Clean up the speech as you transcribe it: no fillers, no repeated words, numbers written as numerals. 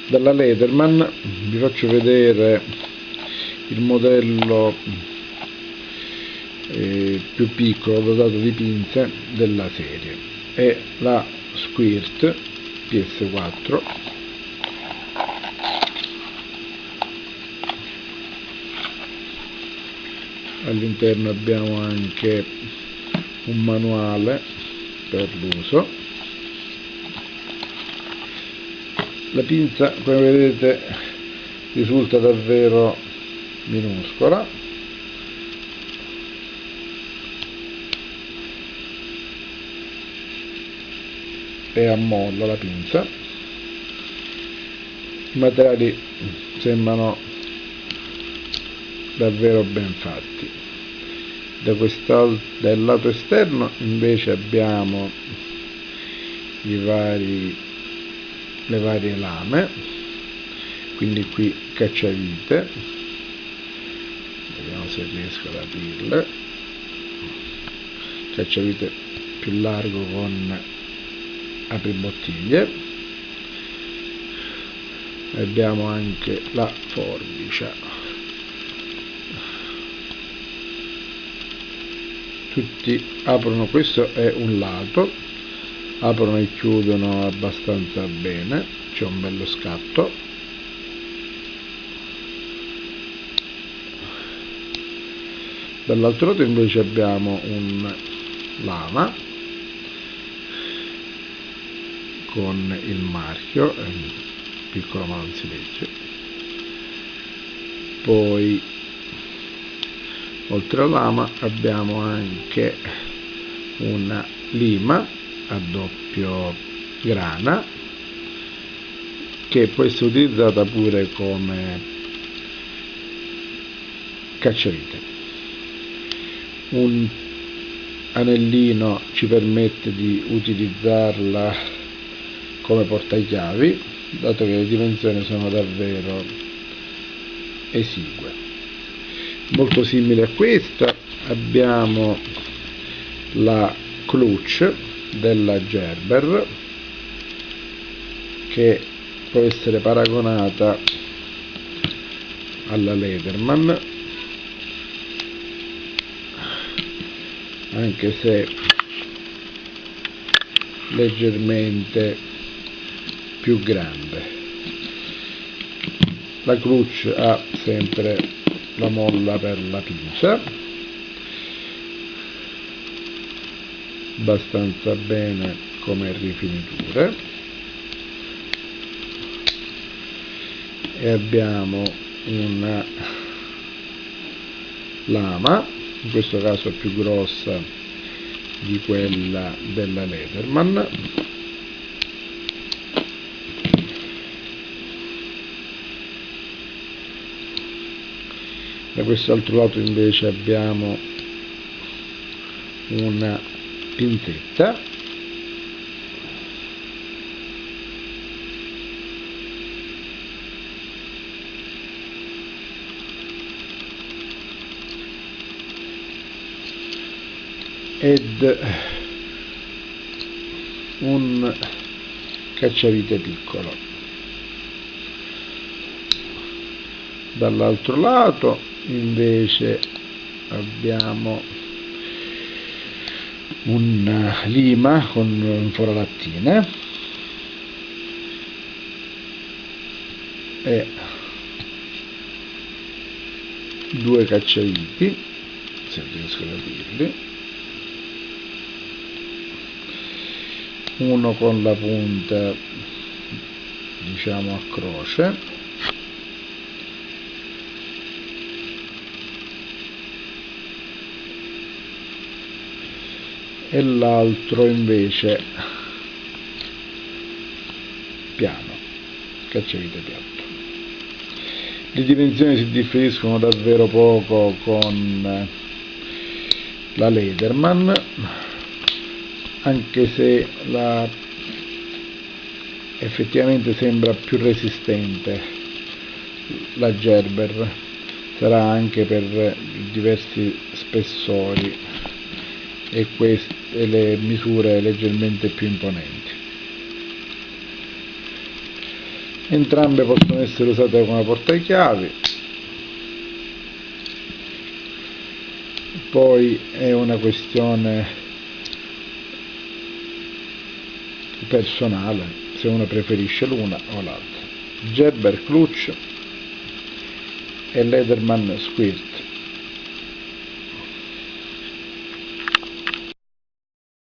dalla Leatherman. Vi faccio vedere il modello più piccolo dotato di pinze della serie, è la Squirt PS4. All'interno abbiamo anche un manuale per l'uso. La pinza, come vedete, risulta davvero minuscola, è a molla la pinza. I materiali sembrano davvero ben fatti. Dal lato esterno invece abbiamo le varie lame, quindi qui cacciavite, vediamo se riesco ad aprirle, cacciavite più largo con apribottiglie. Abbiamo anche la forbice. Tutti aprono, questo è un lato, aprono e chiudono abbastanza bene, c'è un bello scatto. Dall'altro lato invece abbiamo un lama con il marchio, piccolo ma non si legge. Poi oltre alla lama abbiamo anche una lima a doppio grana che può essere utilizzata pure come cacciavite. Un anellino ci permette di utilizzarla come portachiavi, dato che le dimensioni sono davvero esigue. Molto simile a questa abbiamo la clutch della Gerber, che può essere paragonata alla Leatherman, anche se leggermente più grande. La clutch ha sempre la molla per la pinza, abbastanza bene come rifiniture, e abbiamo una lama, in questo caso più grossa di quella della Leatherman. Da quest'altro lato invece abbiamo una pinzetta ed un cacciavite piccolo. Dall'altro lato invece abbiamo una lima con foralattine e due cacciaviti, se riesco ad aprirli, uno con la punta diciamo a croce e l'altro invece piano, cacciavite piatto. Le dimensioni si differiscono davvero poco con la Leatherman, anche se effettivamente sembra più resistente la Gerber, sarà anche per diversi spessori e le misure leggermente più imponenti. Entrambe possono essere usate come portachiavi. Poi è una questione personale, se uno preferisce l'una o l'altra. Gerber Clutch e Lederman Squirt.